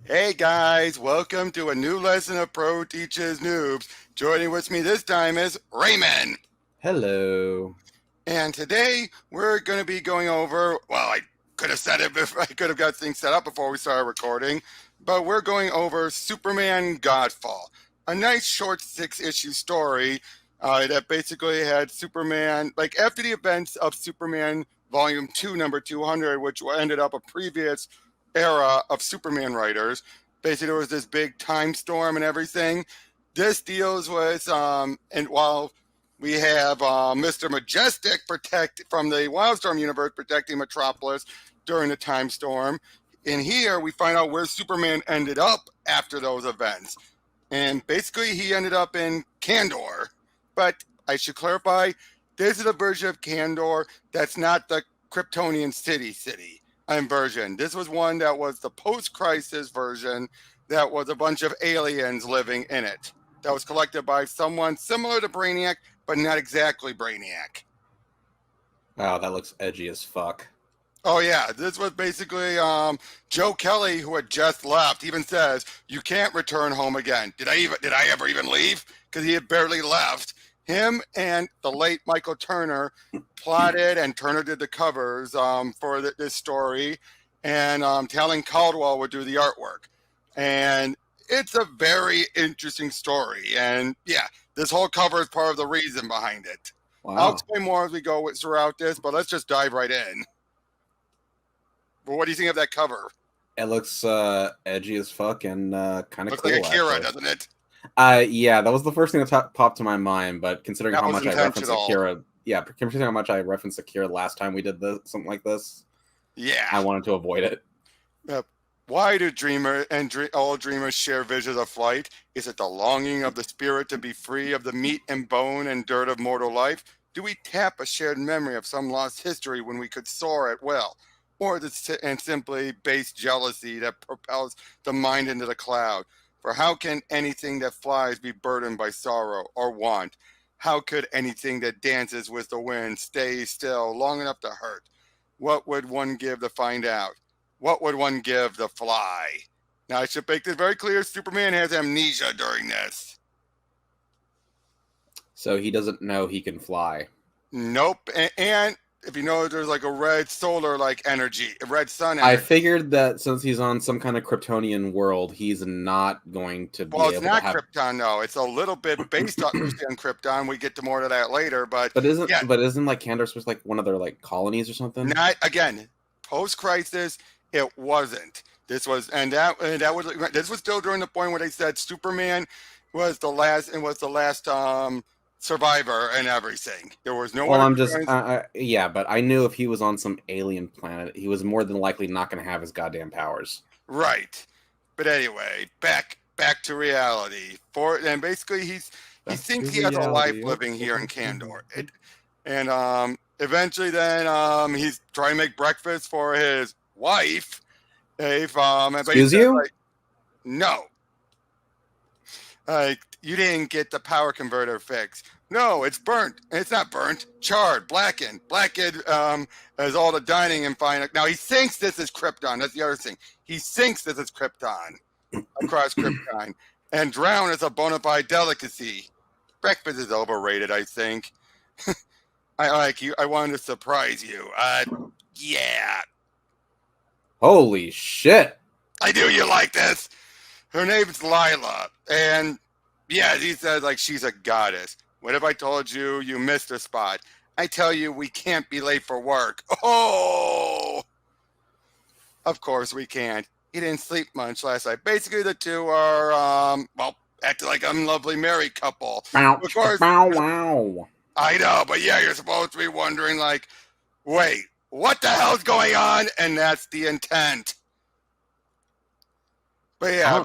Hey guys, welcome to a new lesson of Pro Teaches Noobs. Joining with me this time is Raymond. Hello. And today we're going to be going over, well, I could have said it before, I could have got things set up before we started recording, but we're going over Superman Godfall, a nice short 6-issue story that basically had Superman, like after the events of Superman Volume 2, number 200, which ended up a previous era of Superman writers. Basically, there was this big time storm and everything. This deals with, and while we have Mr. Majestic protect from the Wildstorm universe protecting Metropolis during the time storm. In here, we find out where Superman ended up after those events. And basically, he ended up in Kandor. But I should clarify, this is a version of Kandor that's not the Kryptonian city version. This was one that was the post-crisis version that was a bunch of aliens living in it. That was collected by someone similar to Brainiac, but not exactly Brainiac. Wow, that looks edgy as fuck. Oh yeah, this was basically Joe Kelly, who had just left, even says you can't return home again. Did I ever even leave? Because he had barely left. Him and the late Michael Turner plotted, and Turner did the covers for this story, and Talent Caldwell would do the artwork. And it's a very interesting story, and yeah, this whole cover is part of the reason behind it. Wow. I'll explain more as we go throughout this, but let's just dive right in. But what do you think of that cover? It looks edgy as fuck and kind of Looks cool. like Akira, actually. doesn't it? Yeah, that was the first thing that popped to my mind. But considering That how was much I referenced intentional. Akira, considering how much I referenced Akira last time we did something like this, Yeah. I wanted to avoid it. Why do all dreamers share visions of flight? Is it the longing of the spirit to be free of the meat and bone and dirt of mortal life? Do we tap a shared memory of some lost history when we could soar at will? Or is it simply base jealousy that propels the mind into the cloud? For how can anything that flies be burdened by sorrow or want? How could anything that dances with the wind stay still long enough to hurt? What would one give to find out? What would one give the fly? Now, I should make this very clear. Superman has amnesia during this. So he doesn't know he can fly. Nope. And if you know, there's like a red solar like energy, a red sun energy. I figured that since he's on some kind of Kryptonian world, he's not going to be Well, it's able not to have. Krypton, though. It's a little bit based on Krypton. We get to more of that later, but But yeah, isn't like Kandor supposed like one of their like colonies or something? not again. Post crisis, it wasn't. This was, and that was, this was still during the point where they said Superman was the last survivor and everything. There was no Well, other I'm just, Kryptonians. yeah, but I knew if he was on some alien planet, he was more than likely not going to have his goddamn powers. Right. But anyway, back to reality. And basically he thinks he has a life living here in Kandor. And eventually then he's trying to make breakfast for his wife. Excuse you? Like, no. Like, you didn't get the power converter fixed. No, it's burnt. It's not burnt. Charred, blackened. Blackened as all the dining and fine. Now, he thinks this is Krypton. That's the other thing. He thinks this is Krypton. Across Krypton. And drown is a bona fide delicacy. Breakfast is overrated, I think. I like you. I wanted to surprise you. Yeah. Holy shit. I knew you like this. Her name's Lyla. And yeah, he says like she's a goddess. What if I told you you missed a spot? I tell you we can't be late for work. Oh! Of course we can't. He didn't sleep much last night. Basically, the two are, acting like a lovely married couple. Of course, wow. I know, but yeah, you're supposed to be wondering, like, wait, what the hell's going on? And that's the intent. But yeah,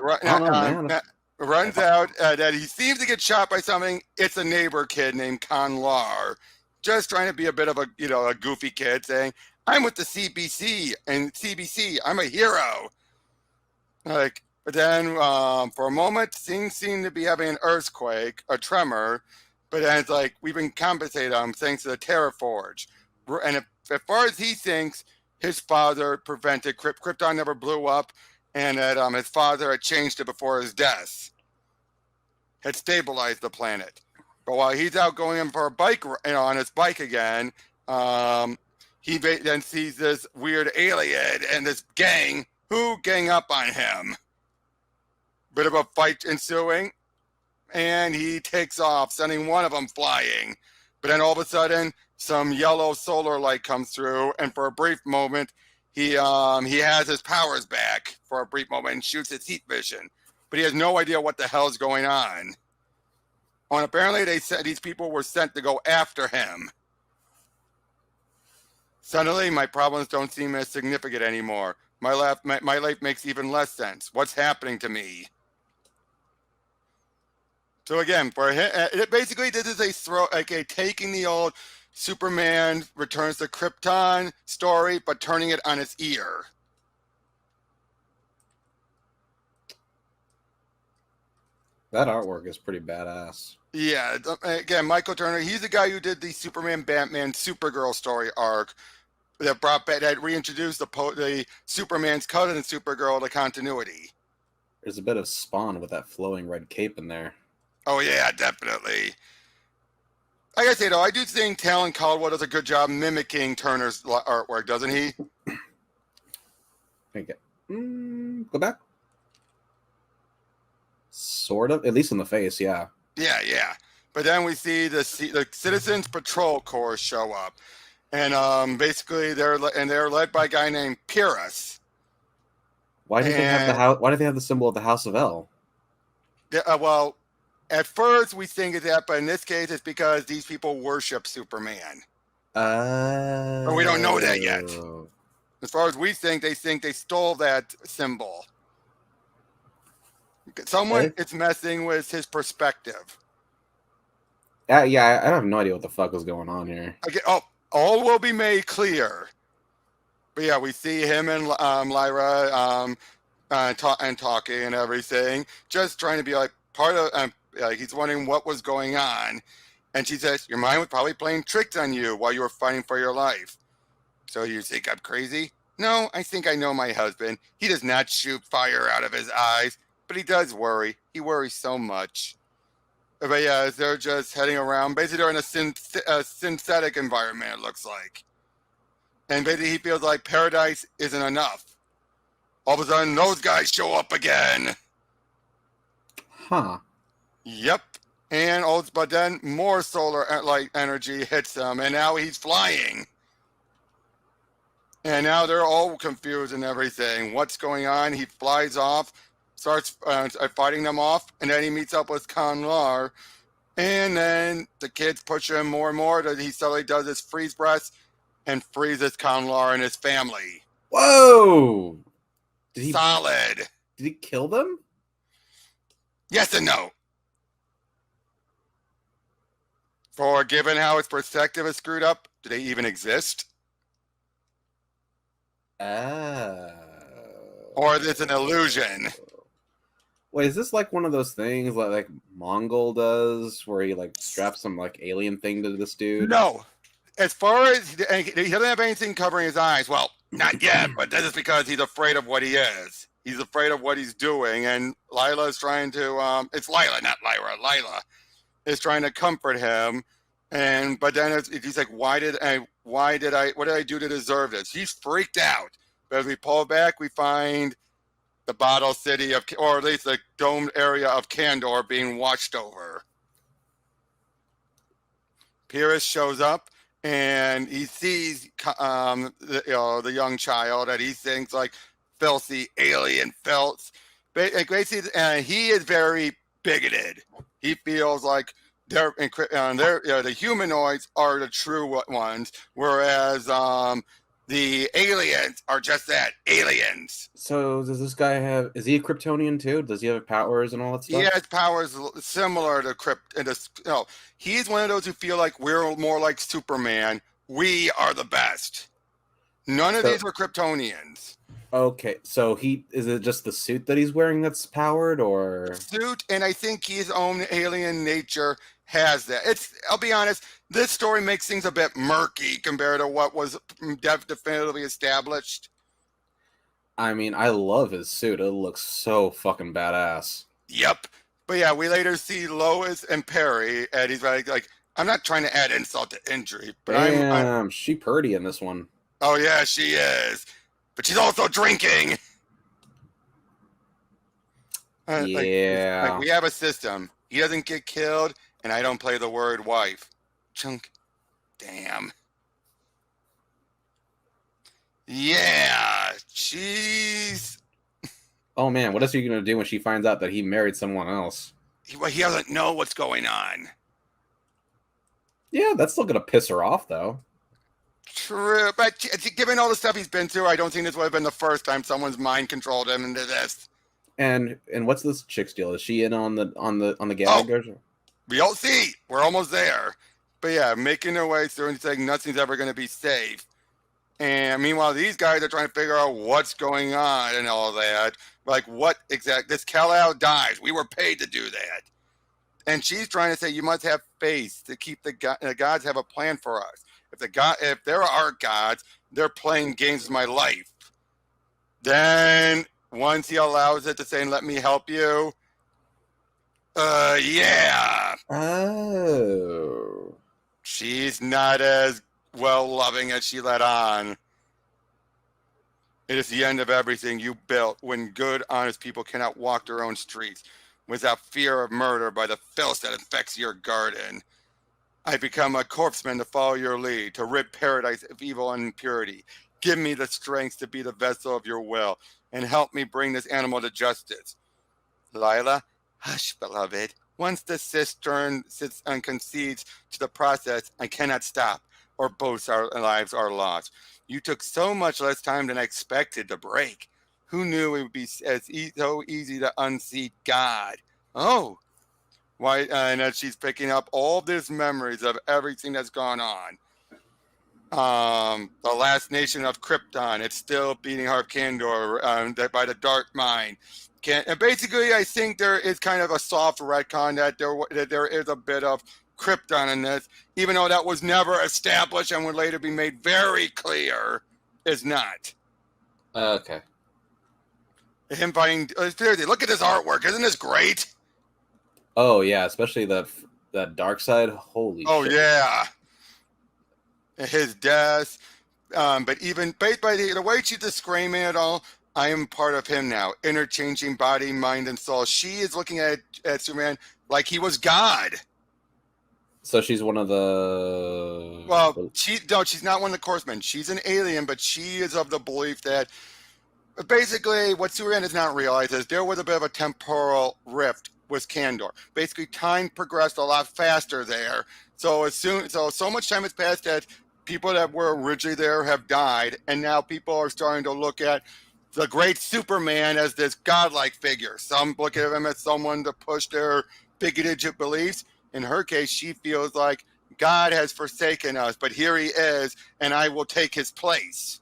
runs out that he seems to get shot by something. It's a neighbor kid named Conlar, just trying to be a bit of a goofy kid, saying, "I'm with the CBC and CBC. I'm a hero." Like, but then for a moment, things seem to be having an earthquake, a tremor. But then it's like we've been compensated thanks to the Terraforge, and as far as he thinks, his father prevented Krypton never blew up. and that his father had changed it before his death, had stabilized the planet. But while he's out going in for a bike, on his bike again, he then sees this weird alien and this gang who gang up on him. Bit of a fight ensuing, and he takes off, sending one of them flying. But then all of a sudden, some yellow solar light comes through, and for a brief moment, he has his powers back for a brief moment and shoots his heat vision. But he has no idea what the hell is going on. And apparently, they said these people were sent to go after him. Suddenly, my problems don't seem as significant anymore. My life makes even less sense. What's happening to me? So again, for him, basically, this is a taking the old Superman returns to Krypton story, but turning it on its ear. That artwork is pretty badass. Yeah, again, Michael Turner, he's the guy who did the Superman, Batman, Supergirl story arc that brought back, that reintroduced the Superman's cousin Supergirl to continuity. There's a bit of Spawn with that flowing red cape in there. Oh yeah, definitely. Like I say though, I do think Talent Caldwell does a good job mimicking Turner's artwork, doesn't he? Okay. Go back. Sort of, at least in the face, yeah. Yeah. But then we see the Citizens Patrol Corps show up, and basically they're led by a guy named Preus. Why do they have the house? Why do they have the symbol of the House of El? Well, at first we think it's that, but in this case it's because these people worship Superman. But we don't know that yet. As far as we think they stole that symbol. Someone is messing with his perspective. Yeah, I have no idea what the fuck is going on here. Okay, all will be made clear. But yeah, we see him and Lyra talking and everything, just trying to be like part of. He's wondering what was going on, and she says, "Your mind was probably playing tricks on you while you were fighting for your life. So you think I'm crazy? No, I think I know my husband. He does not shoot fire out of his eyes, but he does worry. He worries so much." But yeah, they're just heading around. Basically, they're in a synthetic environment, it looks like. And basically, he feels like paradise isn't enough. All of a sudden, those guys show up again. Huh. Yep. But then more solar light energy hits him, and now he's flying. And now they're all confused and everything. What's going on? He flies off, starts fighting them off, and then he meets up with Kal-El. And then the kids push him more and more. He suddenly does his freeze breath and freezes Kal-El and his family. Whoa! Solid. Did he kill them? Yes and no. For given how his perspective is screwed up, do they even exist? Or is this an illusion? Wait, is this like one of those things like Mongol does, where he like straps some like alien thing to this dude? No. As far as he doesn't have anything covering his eyes, well, not yet, but this is because he's afraid of what he is. He's afraid of what he's doing, and Lyla is trying to. It's Lyla, not Lyra. Lyla is trying to comfort him, but then he's like, what did I do to deserve this? He's freaked out. But as we pull back, we find the bottle city or at least the domed area of Kandor being watched over. Preus shows up and he sees the young child that he thinks like filthy alien filth. Basically, he is very bigoted. He feels like the humanoids are the true ones, whereas the aliens are just that, aliens. So does this guy is he a Kryptonian too? Does he have powers and all that stuff? He has powers similar to Krypton. He's one of those who feel like we're more like Superman. We are the best. None of these were Kryptonians. Okay, so is it just the suit that he's wearing that's powered, or suit? And I think his own alien nature has that. I'll be honest, this story makes things a bit murky compared to what was definitively established. I mean, I love his suit. It looks so fucking badass. Yep. But yeah, we later see Lois and Perry, and he's like, I'm not trying to add insult to injury, but I'm. Damn, she purty in this one. Oh yeah, she is, but she's also drinking. Like Yeah. we have a system. He doesn't get killed, and I don't play the word wife. Chunk. Damn. Yeah, she's. Oh man, what is he gonna do when she finds out that he married someone else? He doesn't know what's going on. Yeah, that's still gonna piss her off though. True, but given all the stuff he's been through, I don't think this would have been the first time someone's mind controlled him into this. And what's this chick's deal? Is she in on the gag? We'll see. We're almost there. But yeah, making their way through and saying nothing's ever going to be safe. And meanwhile, these guys are trying to figure out what's going on and all that. Like, what exactly? This Kal-El dies. We were paid to do that. And she's trying to say, you must have faith to keep the gods have a plan for us. If there are gods, they're playing games with my life. Then once he allows it to say, let me help you. Yeah. Oh. She's not as well loving as she let on. It is the end of everything you built when good, honest people cannot walk their own streets without fear of murder by the filth that infects your garden. I become a corpseman to follow your lead, to rid paradise of evil and impurity. Give me the strength to be the vessel of your will, and help me bring this animal to justice. Lyla, hush, beloved. Once the cistern sits and concedes to the process, I cannot stop, or both our lives are lost. You took so much less time than I expected to break. Who knew it would be so easy to unseat God? Oh, why? And as she's picking up all these memories of everything that's gone on. The last nation of Krypton, it's still beating Harp Kandor by the Dark Mind. And basically, I think there is kind of a soft retcon that there is a bit of Krypton in this, even though that was never established and would later be made very clear, is not. Okay. Him fighting. Seriously, look at this artwork. Isn't this great? Oh yeah, especially that dark side. Holy shit. Oh yeah. His death. But even based by the way she's describing it all, I am part of him now, interchanging body, mind, and soul. She is looking at Superman like he was God. So she's one of the. Well, she's not one of the Corpsmen. She's an alien, but she is of the belief that basically what Superman does not realize is there was a bit of a temporal rift with Kandor. Basically, time progressed a lot faster there. So so much time has passed that people that were originally there have died, and now people are starting to look at the great Superman as this godlike figure. Some look at him as someone to push their bigoted beliefs. In her case, she feels like God has forsaken us, but here he is, and I will take his place.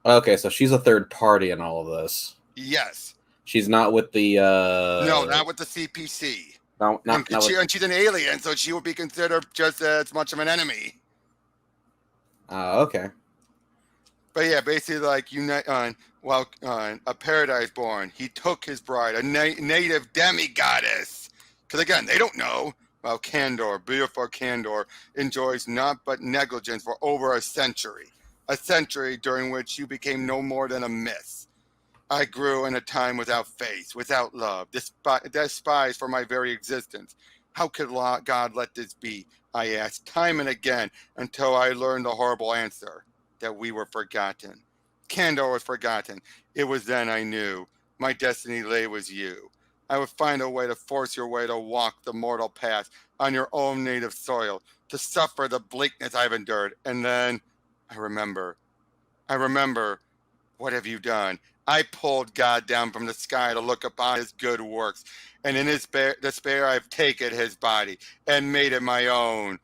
Okay, so she's a third party in all of this. Yes. She's not with the. No, not with the CPC. And she's an alien, so she would be considered just as much of an enemy. Okay. But yeah, basically, like a paradise born, he took his bride, a native demigoddess. Because again, they don't know. Well, Kandor, beautiful Kandor, enjoys not but negligence for over a century during which you became no more than a myth. I grew in a time without faith, without love, despised for my very existence. How could God let this be? I asked time and again until I learned the horrible answer, that we were forgotten. Kandor was forgotten. It was then I knew. My destiny lay with you. I would find a way to force your way to walk the mortal path on your own native soil, to suffer the bleakness I've endured. And then I remember. What have you done? I pulled God down from the sky to look upon his good works, and in his despair I've taken his body and made it my own.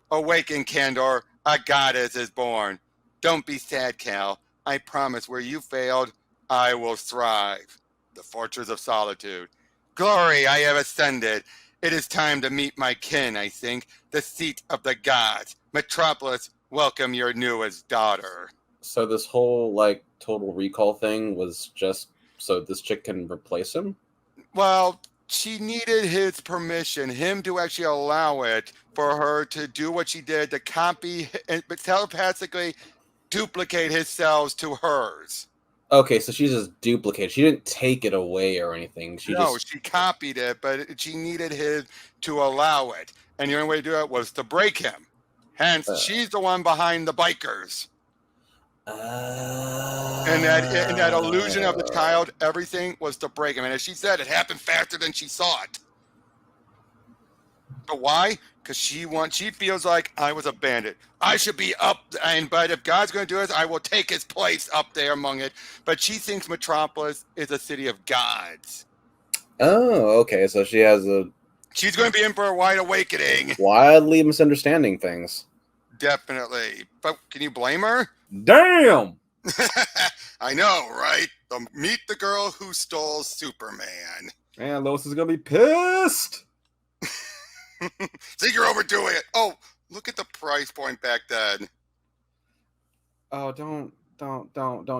Awaken, Kandor, a goddess is born. Don't be sad, Kal. I promise where you failed, I will thrive. The Fortress of Solitude. Glory, I have ascended. It is time to meet my kin, I think, the seat of the gods. Metropolis, welcome your newest daughter. So this whole like Total Recall thing was just so this chick can replace him? Well, she needed his permission, him to actually allow it for her to do what she did to copy but telepathically duplicate his cells to hers. Okay, so she's just duplicated. She didn't take it away or anything. She No, just she copied it, but she needed his to allow it. And the only way to do it was to break him. Hence, she's the one behind the bikers. And that illusion of the child, everything was to break him. And as she said, it happened faster than she saw it. But why? Because she feels like I was a bandit. I should be up, but if God's going to do this, I will take his place up there among it. But she thinks Metropolis is a city of gods. Oh, okay. So she has She's going to be in for a wide awakening. Wildly misunderstanding things. Definitely. But can you blame her? Damn! I know, right? Meet the girl who stole Superman. Man, Lois is going to be pissed. Think you're overdoing it. Oh, look at the price point back then. Oh, don't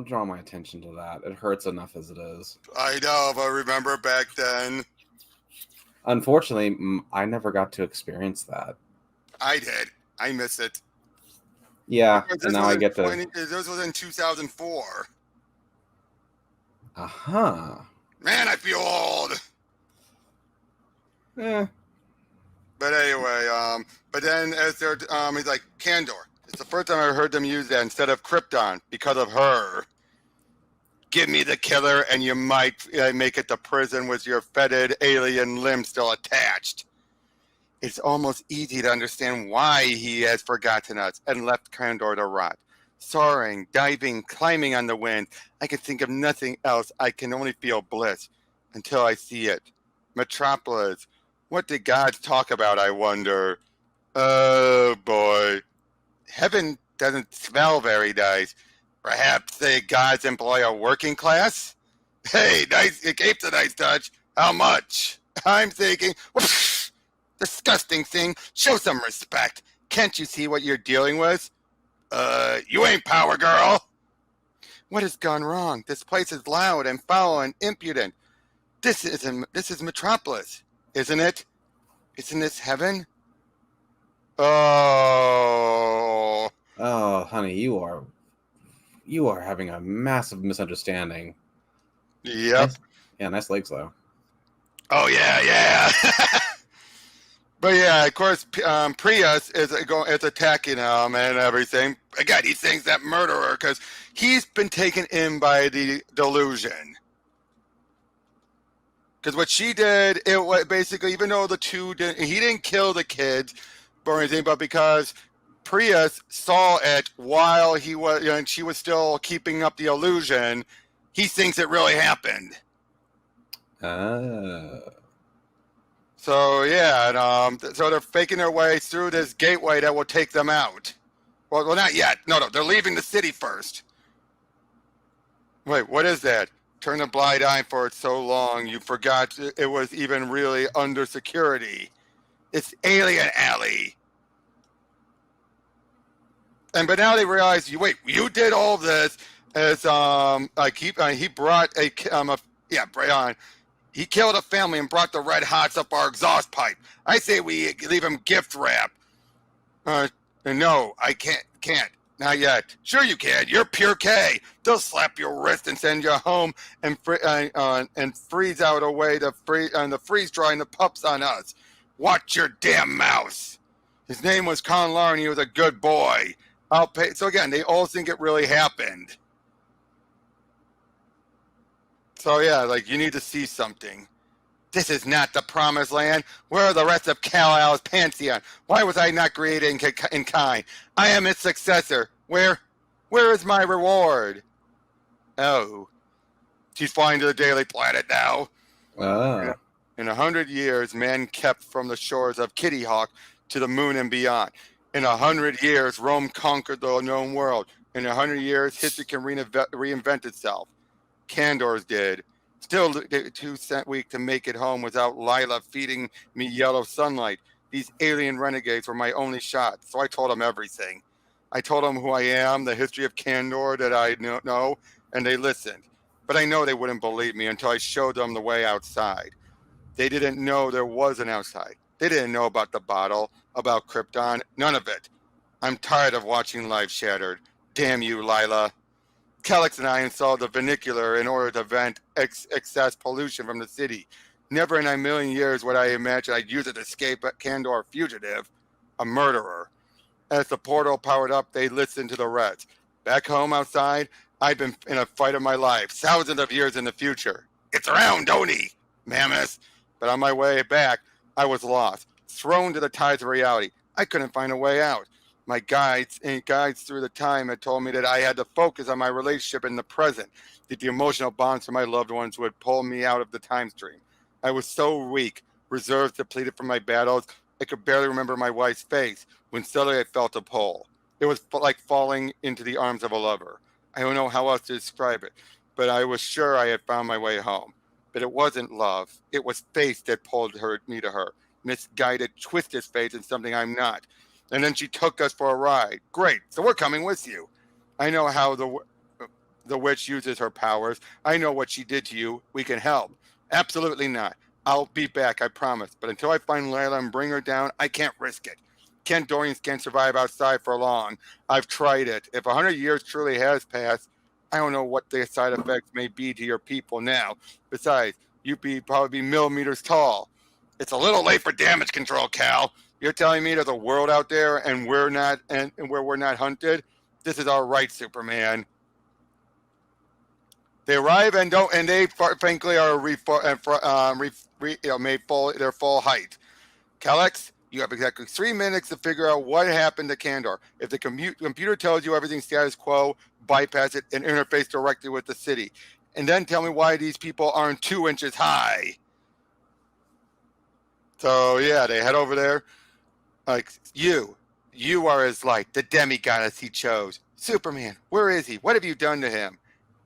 draw my attention to that. It hurts enough as it is. I know, but remember back then? Unfortunately, I never got to experience that. I did. I miss it. Yeah, and now I get to... This was in 2004. Uh-huh. Man, I feel old. Yeah. But anyway, but then as they're, he's like, Kandor. It's the first time I heard them use that instead of Krypton because of her. Give me the killer and you might make it to prison with your fetid alien limb still attached. It's almost easy to understand why he has forgotten us and left Kandor to rot. Soaring, diving, climbing on the wind. I can think of nothing else. I can only feel bliss until I see it. Metropolis. What did gods talk about, I wonder? Oh, boy. Heaven doesn't smell very nice. Perhaps the gods employ a working class? Hey, nice. It gave a nice touch. How much? I'm thinking... Whoosh, disgusting thing. Show some respect. Can't you see what you're dealing with? You ain't Power Girl. What has gone wrong? This place is loud and foul and impudent. This is Metropolis. Isn't it? Isn't this heaven? Oh. Oh, honey, you are having a massive misunderstanding. Yep. Nice legs though. Oh yeah. But yeah, of course, Preus is attacking him and everything. Again, he thinks that murderer because he's been taken in by the delusion. Because what she did, it was basically, even though he didn't kill the kids or anything, but because Preus saw it while he was, and she was still keeping up the illusion, he thinks it really happened. So yeah, and so they're faking their way through this gateway that will take them out. Well, not yet. No, they're leaving the city first. Wait, what is that? Turn a blind eye for it so long, you forgot it was even really under security. It's Alien Alley. But now they realize, you did all this as he brought he killed a family and brought the red hots up our exhaust pipe. I say we leave him gift wrap. No, I can't. Not yet. Sure you can. You're pure K. They'll slap your wrist and send you home and freeze out a way to freeze drying the pups on us. Watch your damn mouth. His name was Kal-El and he was a good boy. I'll pay. So again, they all think it really happened. So yeah, you need to see something. This is not the promised land. Where are the rest of Kal-El's pantheon? Why was I not created in kind? I am its successor. Where is my reward? Oh, she's flying to the Daily Planet now. In 100 years, man kept from the shores of Kitty Hawk to the moon and beyond. In 100 years, Rome conquered the known world. In 100 years, history can reinvent itself. Kandor's did. Still too weak to make it home without Lyla feeding me yellow sunlight. These alien renegades were my only shot, so I told them everything. I told them who I am, the history of Kandor that I know, and they listened. But I know they wouldn't believe me until I showed them the way outside. They didn't know there was an outside. They didn't know about the bottle, about Krypton, none of it. I'm tired of watching life shattered. Damn you, Lyla. Kellex and I installed the vernacular in order to vent excess pollution from the city. Never in a million years would I imagine I'd use it to escape a Kandor fugitive, a murderer. As the portal powered up, they listened to the rest. Back home outside, I'd been in a fight of my life, thousands of years in the future. It's around, don't he, mammoth? But on my way back, I was lost, thrown to the tides of reality. I couldn't find a way out. My guides through the time had told me that I had to focus on my relationship in the present, that the emotional bonds to my loved ones would pull me out of the time stream. I was so weak, reserves depleted from my battles, I could barely remember my wife's face when suddenly I felt a pull. It was like falling into the arms of a lover. I don't know how else to describe it, but I was sure I had found my way home. But it wasn't love. It was faith that pulled me to her. Misguided, twisted faith in something I'm not. And then she took us for a ride. Great, so we're coming with you. I know how the witch uses her powers. I know what she did to you. We can help. Absolutely not. I'll be back, I promise. But until I find Lyla and bring her down, I can't risk it. Kandorians can't survive outside for long. I've tried it. If 100 years truly has passed, I don't know what the side effects may be to your people now. Besides, you'd probably be millimeters tall. It's a little late for damage control, Cal. You're telling me there's a world out there and we're not, and where we're not hunted? This is our right, Superman. They arrive and they frankly are made their full height. Kellex, you have exactly 3 minutes to figure out what happened to Kandor. If the computer tells you everything's status quo, bypass it and interface directly with the city. And then tell me why these people aren't 2 inches high. So yeah, they head over there. Like, you are his light, the demigoddess he chose. Superman, where is he? What have you done to him?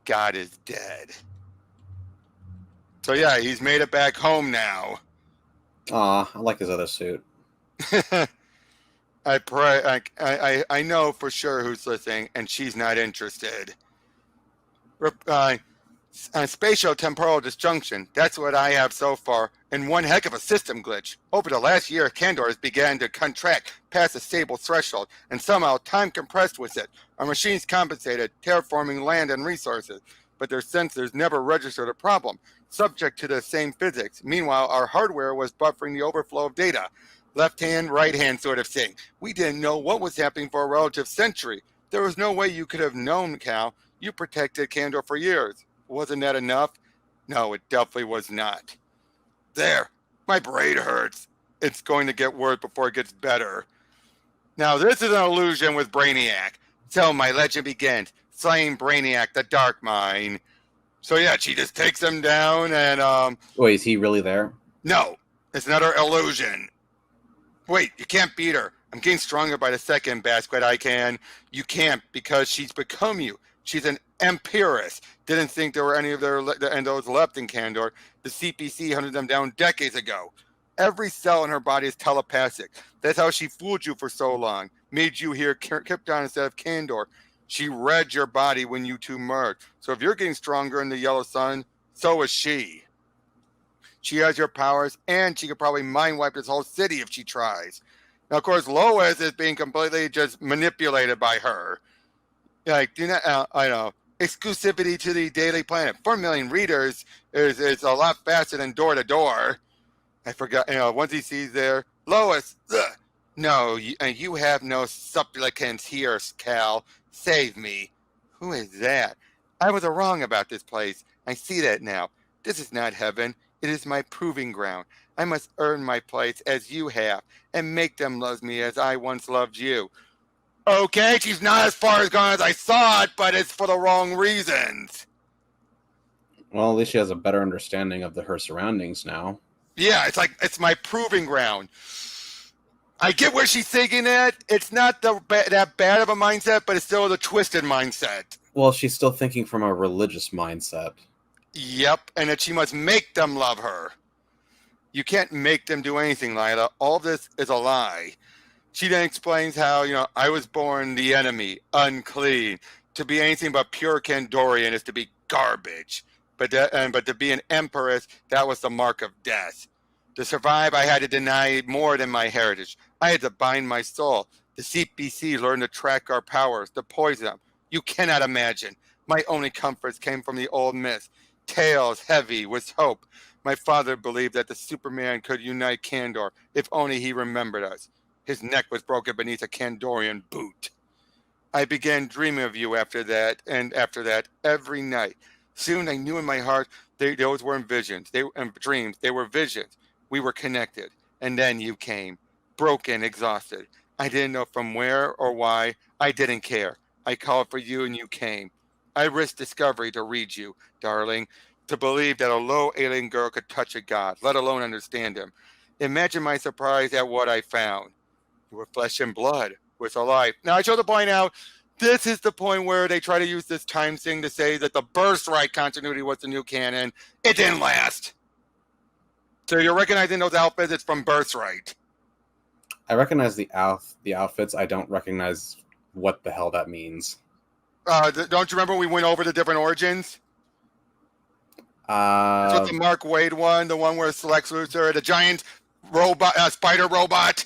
God is dead. So yeah, he's made it back home now. Aw, I like his other suit. I pray. I know for sure who's listening, and she's not interested. Spatio-temporal disjunction. That's what I have so far, and one heck of a system glitch. Over the last year, Kandor has began to contract past a stable threshold, and somehow time compressed with it. Our machines compensated, terraforming land and resources, but their sensors never registered a problem, subject to the same physics. Meanwhile, our hardware was buffering the overflow of data. Left hand, right hand sort of thing. We didn't know what was happening for a relative century. There was no way you could have known, Cal. You protected Kandor for years. Wasn't that enough? No, it definitely was not. There, my brain hurts. It's going to get worse before it gets better. Now, this is an illusion with Brainiac. So my legend begins. Slaying Brainiac, the Dark Mind. So yeah, she just takes him down and Wait, is he really there? No, it's another illusion. Wait, you can't beat her. I'm getting stronger by the second, Basquet. I can. You can't because she's become you. She's an empirist. Didn't think there were any of those left in Kandor. The CPC hunted them down decades ago. Every cell in her body is telepathic. That's how she fooled you for so long. Made you hear Krypton instead of Kandor. She read your body when you two merged. So if you're getting stronger in the yellow sun, so is she. She has your powers, and she could probably mind wipe this whole city if she tries. Now, of course, Lois is being completely just manipulated by her. Like, do not, I know, exclusivity to the Daily Planet. 4 million readers is a lot faster than door to door. I forgot, once he sees there, Lois, ugh, no, you have no supplicants here, Cal. Save me. Who is that? I was wrong about this place. I see that now. This is not heaven. It is my proving ground. I must earn my place as you have, and make them love me as I once loved you. Okay, she's not as far as gone as I thought, but it's for the wrong reasons. Well, at least she has a better understanding of her surroundings now. Yeah, it's my proving ground. I get where she's thinking that. It's not that bad of a mindset, but it's still the twisted mindset. Well, she's still thinking from a religious mindset. Yep, and that she must make them love her. You can't make them do anything, Lyla. All this is a lie. She then explains how, I was born the enemy, unclean. To be anything but pure Kandorian is to be garbage. But to be an empress, that was the mark of death. To survive, I had to deny more than my heritage. I had to bind my soul. The CPC learned to track our powers, to poison them. You cannot imagine. My only comforts came from the old myth. Tales heavy with hope. My father believed that the Superman could unite Kandor, if only he remembered us. His neck was broken beneath a Kandorian boot. I began dreaming of you after that, and after that, every night. Soon I knew in my heart those weren't visions. They were dreams. They were visions. We were connected. And then you came, broken, exhausted. I didn't know from where or why. I didn't care. I called for you and you came. I risked discovery to read you, darling, to believe that a low alien girl could touch a god, let alone understand him. Imagine my surprise at what I found. You were flesh and blood, with alive. Now, I show to point out, this is the point where they try to use this time thing to say that the Birthright continuity was the new canon. It didn't last. So you're recognizing those outfits, it's from Birthright. I recognize the outfits. I don't recognize what the hell that means. Don't you remember we went over the different origins? That's what the Mark Waid one, the one where it's Lex Luthor, the giant robot, spider robot.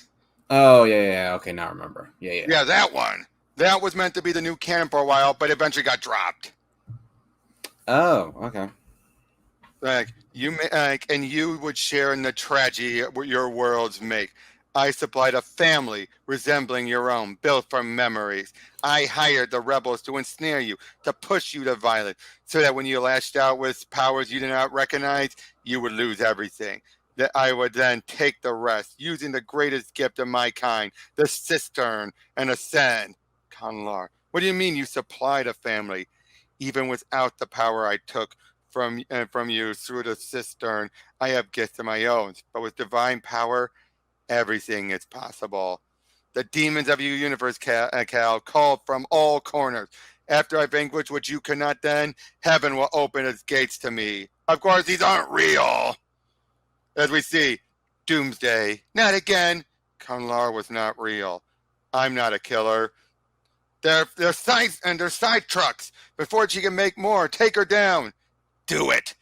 Oh, yeah. Okay, now I remember. Yeah. Yeah, that one. That was meant to be the new canon for a while, but eventually got dropped. Oh, okay. And you would share in the tragedy your worlds make. I supplied a family resembling your own, built from memories. I hired the rebels to ensnare you, to push you to violence, so that when you lashed out with powers you did not recognize, you would lose everything. That I would then take the rest, using the greatest gift of my kind, the cistern, and ascend. Conlar, what do you mean you supplied a family? Even without the power I took from you through the cistern, I have gifts of my own. But with divine power, everything is possible. The demons of your universe, Cal, called from all corners. After I vanquish what you could not then, heaven will open its gates to me. Of course, these aren't real. As we see, Doomsday, not again. Conlar was not real. I'm not a killer. They're side trucks. Before she can make more, take her down. Do it.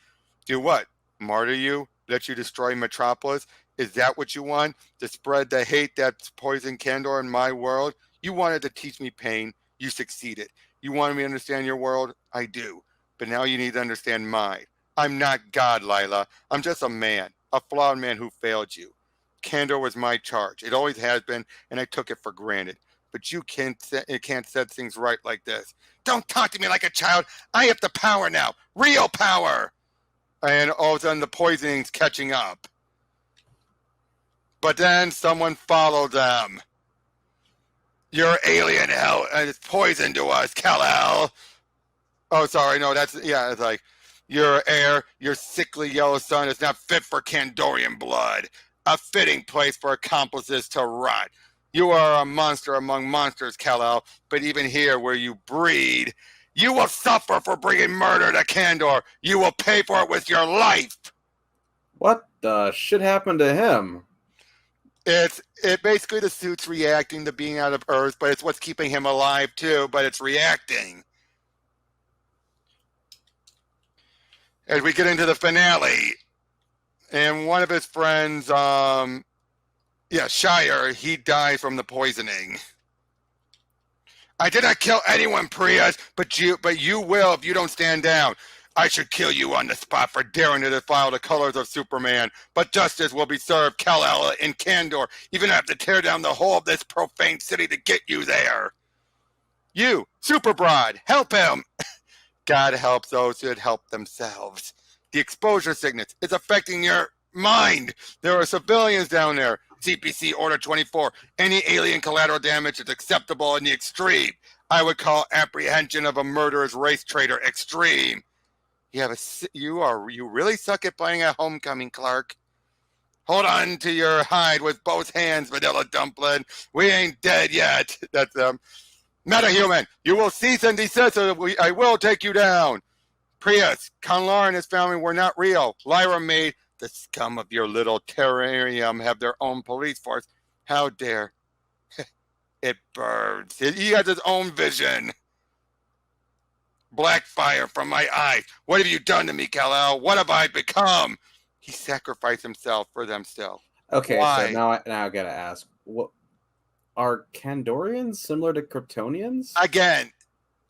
Do what? Martyr you? Let you destroy Metropolis? Is that what you want? To spread the hate that's poisoned Kandor in my world? You wanted to teach me pain. You succeeded. You wanted me to understand your world? I do. But now you need to understand mine. I'm not God, Lyla. I'm just a man. A flawed man who failed you. Kandor was my charge. It always has been, and I took it for granted. But you can't set things right like this. Don't talk to me like a child. I have the power now. Real power. And all of a sudden the poisoning's catching up. But then someone followed them. Your alien hell is poison to us, Kal-El. Oh, sorry, no, it's like, your air, your sickly yellow sun is not fit for Kandorian blood. A fitting place for accomplices to rot. You are a monster among monsters, Kal-El, but even here where you breed, you will suffer for bringing murder to Kandor. You will pay for it with your life. What the shit happened to him? It basically the suit's reacting to being out of Earth, but it's what's keeping him alive too, but it's reacting. As we get into the finale, and one of his friends, Shire, he dies from the poisoning. I did not kill anyone, Preus, but you will if you don't stand down. I should kill you on the spot for daring to defile the colors of Superman, but justice will be served, Kal-El in Kandor. Even have to tear down the whole of this profane city to get you there. You, Superbroad, help him. God helps those who help themselves. The exposure sickness is affecting your mind. There are civilians down there. CPC Order 24. Any alien collateral damage is acceptable in the extreme. I would call apprehension of a murderous race traitor extreme. You really suck at playing at homecoming, Clark. Hold on to your hide with both hands, Vanilla Dumpling. We ain't dead yet. That's Metahuman. You will cease and desist, or I will take you down. Preus, Conlar and his family were not real. Lyra made the scum of your little terrarium have their own police force. How dare It burns. He has his own vision. Black fire from my eyes. What have you done to me, Kal-El? What have I become? He sacrificed himself for them still. Okay, so Why? now I gotta ask, what are Kandorians similar to Kryptonians? Again,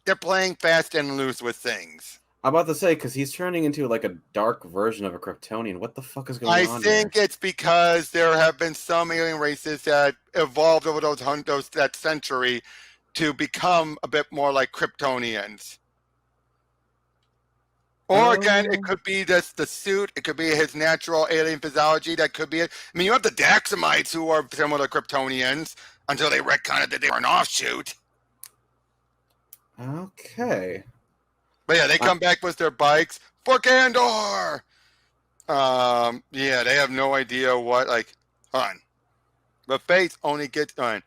they're playing fast and loose with things. I'm about to say, because he's turning into like a dark version of a Kryptonian. What the fuck is going I on here? think it's because there have been some alien races that evolved over that century to become a bit more like Kryptonians. Or again, it could be the suit. It could be his natural alien physiology. That could be it. I mean, you have the Daxamites who are similar to Kryptonians until they retconned that they were an offshoot. Okay. But yeah, they come back with their bikes for Kandor. Yeah, they have no idea what, like, on. But Faith only gets on.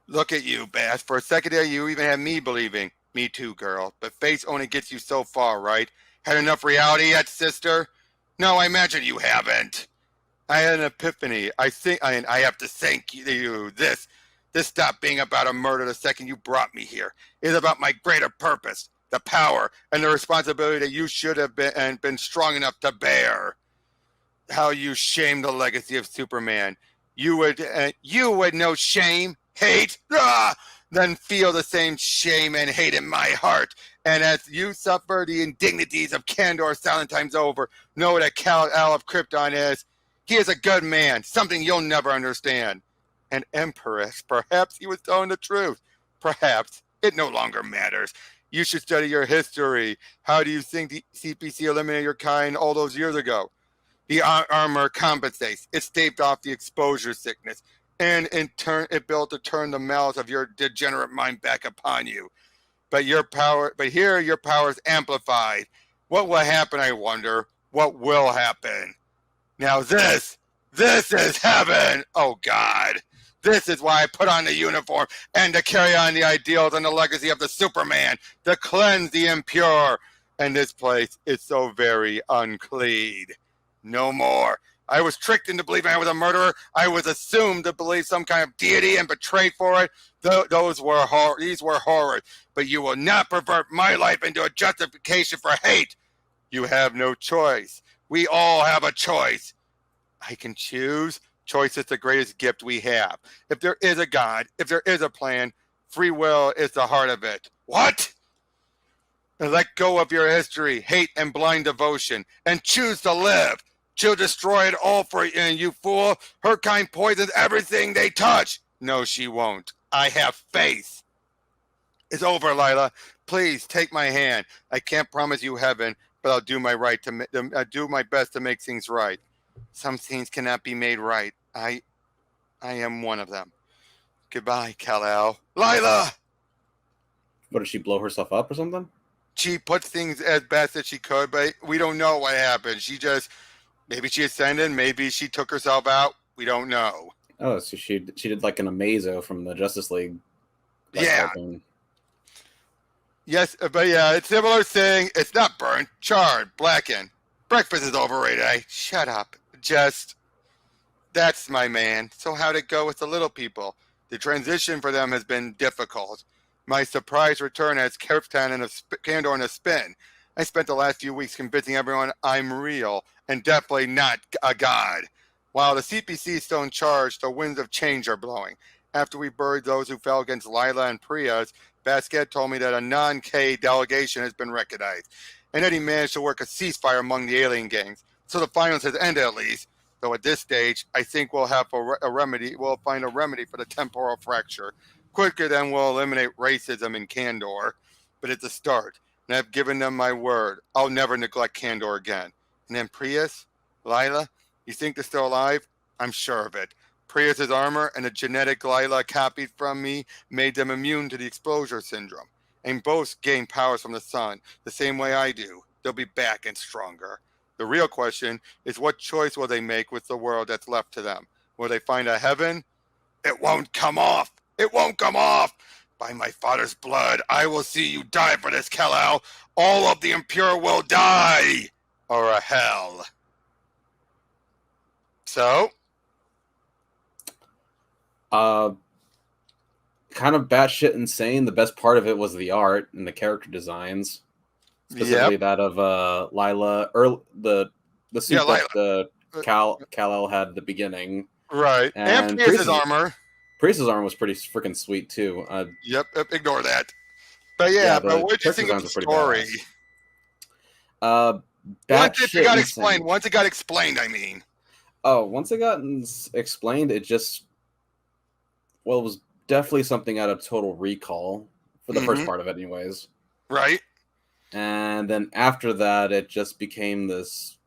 Look at you, Bass. For a second there, you even had me believing. Me too, girl. But Faith only gets you so far, right? Had enough reality yet, sister? No, I imagine you haven't. I had an epiphany. I have to thank you. This stopped being about a murder the second you brought me here. It's about my greater purpose, the power, and the responsibility that you should have been strong enough to bear. How you shame the legacy of Superman. You would know shame, hate, then feel the same shame and hate in my heart. And as you suffer the indignities of Kandor 7 times over, know that Kal-El of Krypton is. He is a good man, something you'll never understand. An empress, perhaps he was telling the truth. Perhaps. It no longer matters. You should study your history. How do you think the CPC eliminated your kind all those years ago? The armor compensates. It staved off the exposure sickness. And in turn, it built to turn the malice of your degenerate mind back upon you. But here your power is amplified. What will happen, I wonder? What will happen? Now this is heaven. Oh God. This is why I put on the uniform and to carry on the ideals and the legacy of the Superman, to cleanse the impure. And this place is so very unclean. No more. I was tricked into believing I was a murderer. I was assumed to believe some kind of deity and betrayed for it. These were horrors. But you will not pervert my life into a justification for hate. You have no choice. We all have a choice. I can choose. Choice is the greatest gift we have. If there is a God, if there is a plan, free will is the heart of it. What? Let go of your history, hate, and blind devotion, and choose to live. She'll destroy it all for you, you fool. Her kind poisons everything they touch. No, she won't. I have faith. It's over, Lyla. Please take my hand. I can't promise you heaven, but I'll do my best to make things right. Some things cannot be made right. I am one of them. Goodbye, Kal-El. Lyla! What, did she blow herself up or something? She put things as best as she could, but we don't know what happened. Maybe she ascended, maybe she took herself out. We don't know. Oh, so she did like an Amazo from the Justice League. Yeah. Yes, but yeah, it's similar thing. It's not burnt, charred, blackened. Breakfast is overrated. Shut up. That's my man. So how'd it go with the little people? The transition for them has been difficult. My surprise return has Krypton and Kandor in a spin. I spent the last few weeks convincing everyone I'm real and definitely not a god. While the CPC is still in charge, the winds of change are blowing. After we buried those who fell against Lyla and Preus, Basquiat told me that a non-K delegation has been recognized, and that he managed to work a ceasefire among the alien gangs. So the finals has ended at least. Though at this stage, I think we'll have a remedy. We'll find a remedy for the temporal fracture quicker than we'll eliminate racism in Kandor. But it's a start, and I've given them my word. I'll never neglect Kandor again. And then Preus, Lyla, you think they're still alive? I'm sure of it. Preus's armor and the genetic Lyla copied from me made them immune to the exposure syndrome. And both gain powers from the sun, the same way I do. They'll be back and stronger. The real question is, what choice will they make with the world that's left to them? Will they find a heaven? It won't come off. It won't come off. By my father's blood, I will see you die for this, Kal-El. All of the impure will die. Or a hell. So? kind of batshit insane. The best part of it was the art and the character designs, Yep. specifically that of Lyla, or the Yeah, suit that Lyla. Kal-El had at the beginning, Right. And and Preus's armor. Preus's arm was pretty freaking sweet too. Yep. Ignore that. But Yeah, yeah, but the what did you character think of designs the were pretty story? badass. Uh, Once it batshit got insane. explained. Once it got explained, I mean. Oh, once it got explained, it just well, it was definitely something out of Total Recall for the first Mm-hmm. part of it, anyways. Right. And then after that, it just became this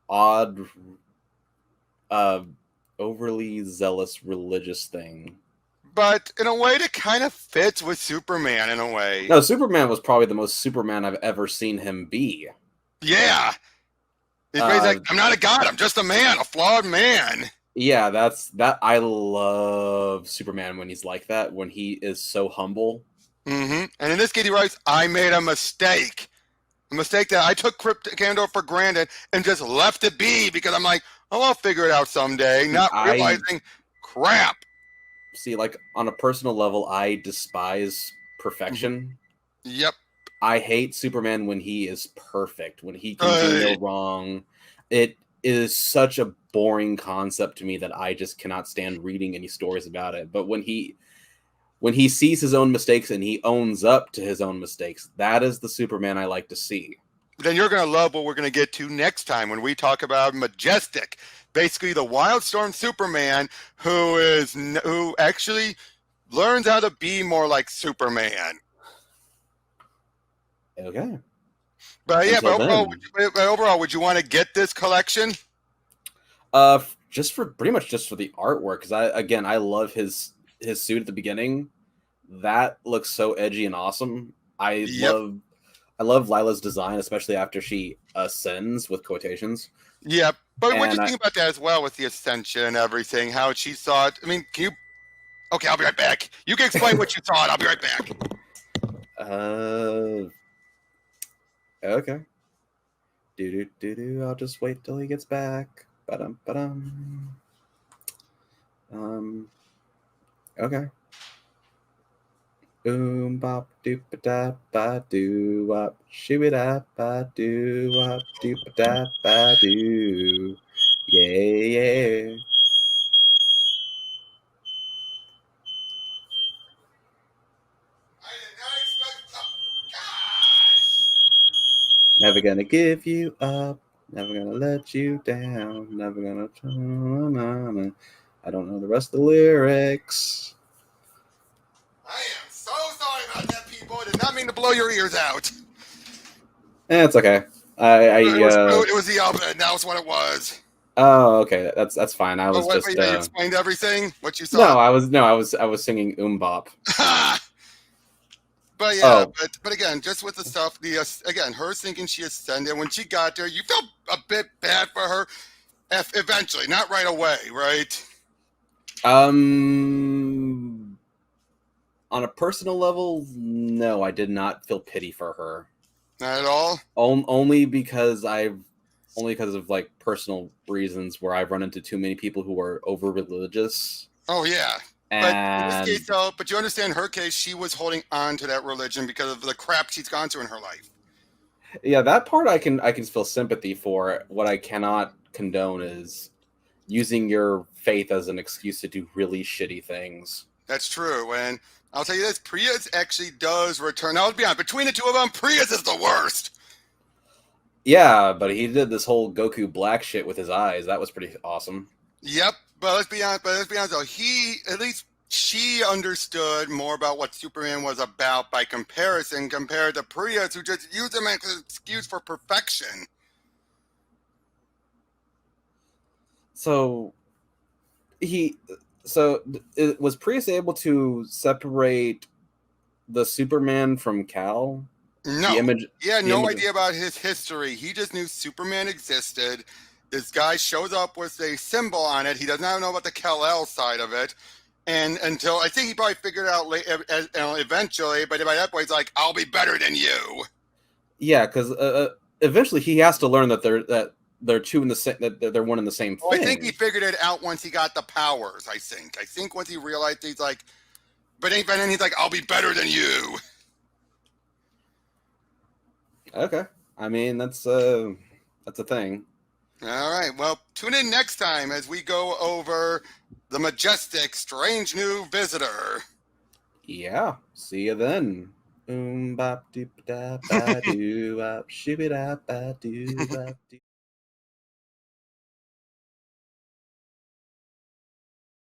odd, uh, overly zealous religious thing. But in a way, it kind of fits with Superman in a way. No, Superman was probably the most Superman I've ever seen him be. Yeah. He's basically like, Uh, I'm not a god. I'm just a man, a flawed man. yeah, that. I love Superman when he's like that, when he is so humble. Mm-hmm. And in this case, he writes, I made a mistake. A mistake that I took Krypton for granted and just left it be because I'm like, oh, I'll figure it out someday, not realizing, crap. See, like, on a personal level, I despise perfection. Yep. I hate Superman when he is perfect, when he can do no wrong. It is such a boring concept to me that I just cannot stand reading any stories about it. But when he sees his own mistakes and he owns up to his own mistakes, that is the Superman I like to see. Then you're going to love what we're going to get to next time when we talk about Majestic, basically the Wildstorm Superman who actually learns how to be more like Superman. Okay. But yeah, Until but overall, would you want to get this collection? Just for pretty much just for the artwork, because I love his suit at the beginning. That looks so edgy and awesome. I love Lila's design, especially after she ascends with quotations. Yeah, but what do you think about that as well with the ascension and everything? How she saw it? I mean, can you? Okay, I'll be right back. You can explain what you thought. I'll be right back. Okay. Do. I'll just wait till he gets back. Okay. Bop doop da ba doo wop shoo da ba doo wop doop da ba doo. Yeah. Never gonna give you up. Never gonna let you down. Never gonna turn. I don't know the rest of the lyrics. I am so sorry about that, people. I did not mean to blow your ears out. It's okay. It was the alphabet. That was what it was. Oh, okay. That's fine. I was You explained everything. What you saw? No, I was singing Bop. But yeah, but again, just with the stuff, again, her thinking she ascended when she got there, you felt a bit bad for her. Eventually, not right away, right? On a personal level, no, I did not feel pity for her. Not at all. Only because of like personal reasons where I've run into too many people who are over religious. Oh yeah. But in this case, though, but you understand her case, she was holding on to that religion because of the crap she's gone through in her life. Yeah, that part I can feel sympathy for. What I cannot condone is using your faith as an excuse to do really shitty things. That's true. And I'll tell you this, Preus actually does return. Now, let's be honest, between the two of them, Preus is the worst. Yeah, but he did this whole Goku black shit with his eyes. That was pretty awesome. Yep. But let's be honest though, at least she understood more about what Superman was about by comparison compared to Preus, who just used him as an excuse for perfection. So was Preus able to separate the Superman from Kal? No. He had no idea about his history. He just knew Superman existed. This guy shows up with a symbol on it. He does not know about the Kal-El side of it. And until I think he probably figured it out eventually, but by that point, he's like, I'll be better than you. Yeah, because eventually he has to learn that they're two in the same, that they're one in the same thing. I think he figured it out once he got the powers. I think once he realized he's like, But ain't been anything like, I'll be better than you. Okay. I mean, that's a thing. All right. Well, tune in next time as we go over the majestic, strange new visitor. Yeah. See you then. Bop doop da ba doo bop shibby da ba doo bop doo.